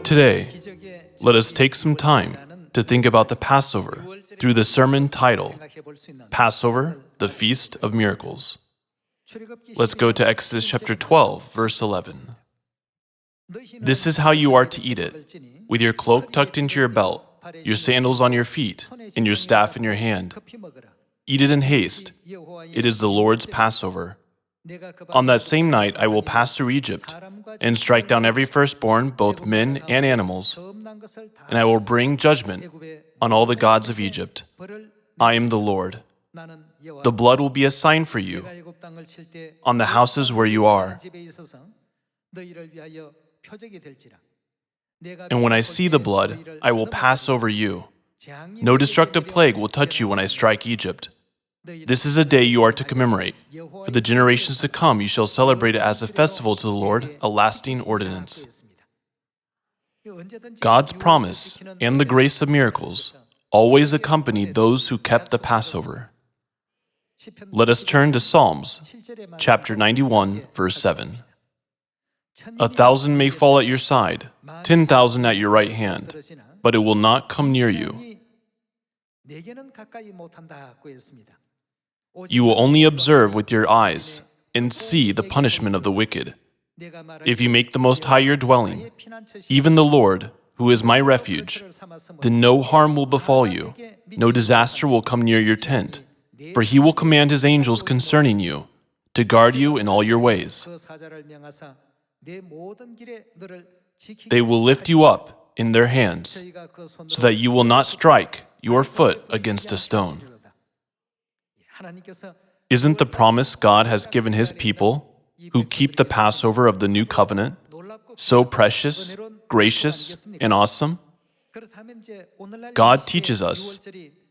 Today, let us take some time to think about the Passover through the sermon title, Passover, the Feast of Miracles. Let's go to Exodus chapter 12, verse 11. This is how you are to eat it, with your cloak tucked into your belt, your sandals on your feet, and your staff in your hand. Eat it in haste. It is the Lord's Passover. On that same night I will pass through Egypt and strike down every firstborn, both men and animals, and I will bring judgment on all the gods of Egypt. I am the Lord. The blood will be a sign for you on the houses where you are. And when I see the blood, I will pass over you. No destructive plague will touch you when I strike Egypt. This is a day you are to commemorate. For the generations to come, you shall celebrate it as a festival to the Lord, a lasting ordinance. God's promise and the grace of miracles always accompanied those who kept the Passover. Let us turn to Psalms, chapter 91, verse 7. 1,000 may fall at your side, 10,000 at your right hand, but it will not come near you. You will only observe with your eyes and see the punishment of the wicked. If you make the Most High your dwelling, even the Lord, who is my refuge, then no harm will befall you, no disaster will come near your tent, for he will command his angels concerning you, to guard you in all your ways. They will lift you up in their hands, so that you will not strike your foot against a stone. Isn't the promise God has given his people, who keep the Passover of the New Covenant, so precious, gracious, and awesome? God teaches us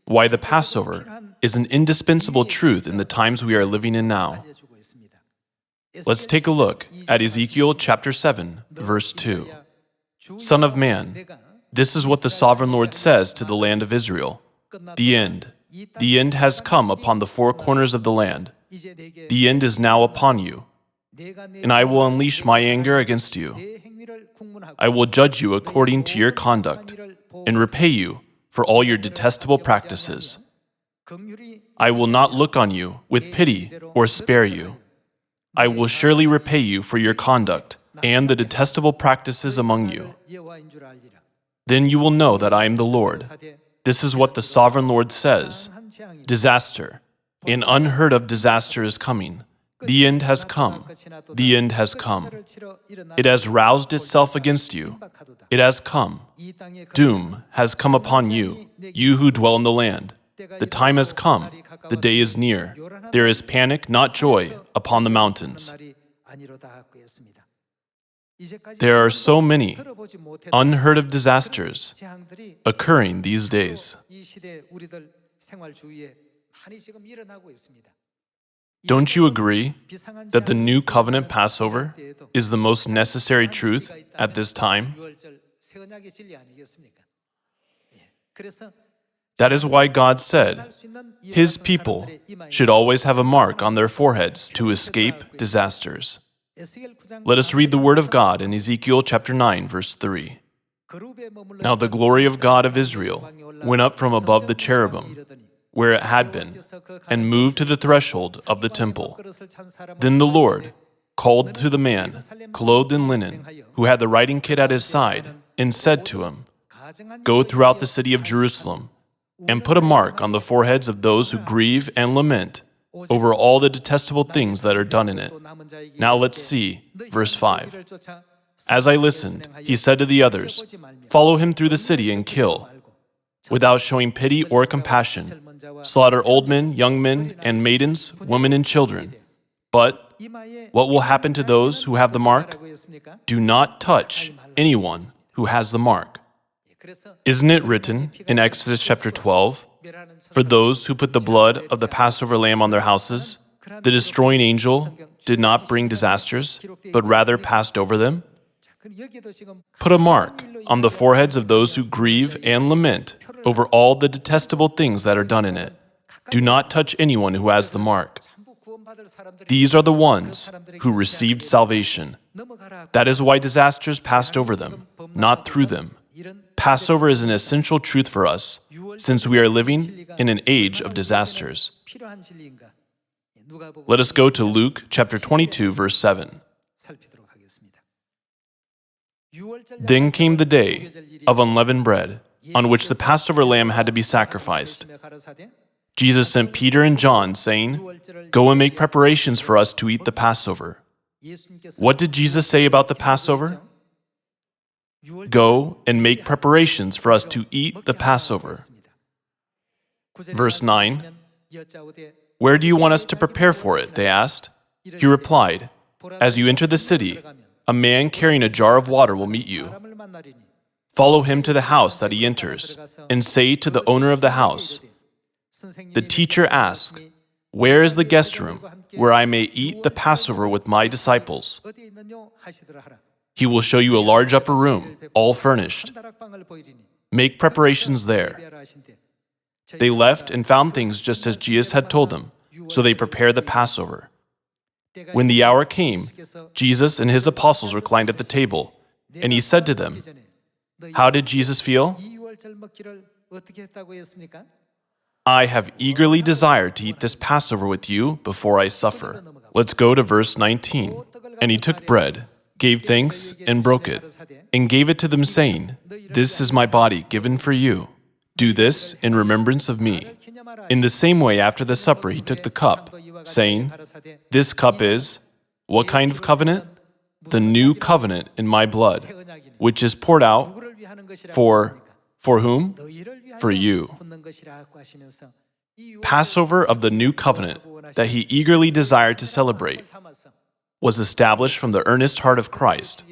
why the Passover is an indispensable truth in the times we are living in now. Let's take a look at Ezekiel chapter 7, verse 2. Son of man, this is what the sovereign Lord says to the land of Israel. The end has come upon the four corners of the land. The end is now upon you, and I will unleash my anger against you. I will judge you according to your conduct, and repay you for all your detestable practices. I will not look on you with pity or spare you. I will surely repay you for your conduct and the detestable practices among you. Then you will know that I am the Lord. This is what the sovereign Lord says. Disaster, an unheard of disaster is coming. The end has come. The end has come. It has roused itself against you. It has come. Doom has come upon you, you who dwell in the land. The time has come. The day is near. There is panic, not joy, upon the mountains. There are so many unheard of disasters occurring these days. Don't you agree that the New Covenant Passover is the most necessary truth at this time? That is why God said his people should always have a mark on their foreheads to escape disasters. Let us read the word of God in Ezekiel chapter 9, verse 3. Now the glory of God of Israel went up from above the cherubim, where it had been, and moved to the threshold of the temple. Then the Lord called to the man, clothed in linen, who had the writing kit at his side, and said to him, Go throughout the city of Jerusalem, and put a mark on the foreheads of those who grieve and lament over all the detestable things that are done in it. Now let's see, verse 5. As I listened, he said to the others, Follow him through the city and kill, without showing pity or compassion. Slaughter old men, young men, and maidens, women and children. But what will happen to those who have the mark? Do not touch anyone who has the mark. Isn't it written in Exodus chapter 12, For those who put the blood of the Passover lamb on their houses, the destroying angel did not bring disasters, but rather passed over them? Put a mark on the foreheads of those who grieve and lament over all the detestable things that are done in it. Do not touch anyone who has the mark. These are the ones who received salvation. That is why disasters passed over them, not through them. Passover is an essential truth for us, since we are living in an age of disasters. Let us go to Luke chapter 22, verse 7. Then came the day of unleavened bread, on which the Passover lamb had to be sacrificed. Jesus sent Peter and John, saying, "Go and make preparations for us to eat the Passover." What did Jesus say about the Passover? Go and make preparations for us to eat the Passover. Verse 9, "Where do you want us to prepare for it?" they asked. He replied, "As you enter the city, a man carrying a jar of water will meet you. Follow him to the house that he enters, and say to the owner of the house, 'The teacher asks, where is the guest room where I may eat the Passover with my disciples?' He will show you a large upper room, all furnished. Make preparations there." They left and found things just as Jesus had told them, so they prepared the Passover. When the hour came, Jesus and his apostles reclined at the table, and he said to them, "How did Jesus feel?" "I have eagerly desired to eat this Passover with you before I suffer." Let's go to verse 19. "And he took bread, gave thanks, and broke it, and gave it to them, saying, 'This is my body given for you. Do this in remembrance of me.' In the same way, after the supper, he took the cup, saying, 'This cup is,' what kind of covenant? 'The new covenant in my blood, which is poured out for whom? For you.'" Passover of the new covenant that he eagerly desired to celebrate was established from the earnest heart of Christ.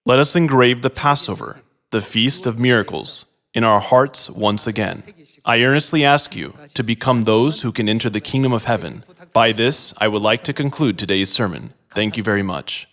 Let us engrave the Passover, the Feast of Miracles, in our hearts once again. I earnestly ask you to become those who can enter the kingdom of heaven. By this, I would like to conclude today's sermon. Thank you very much.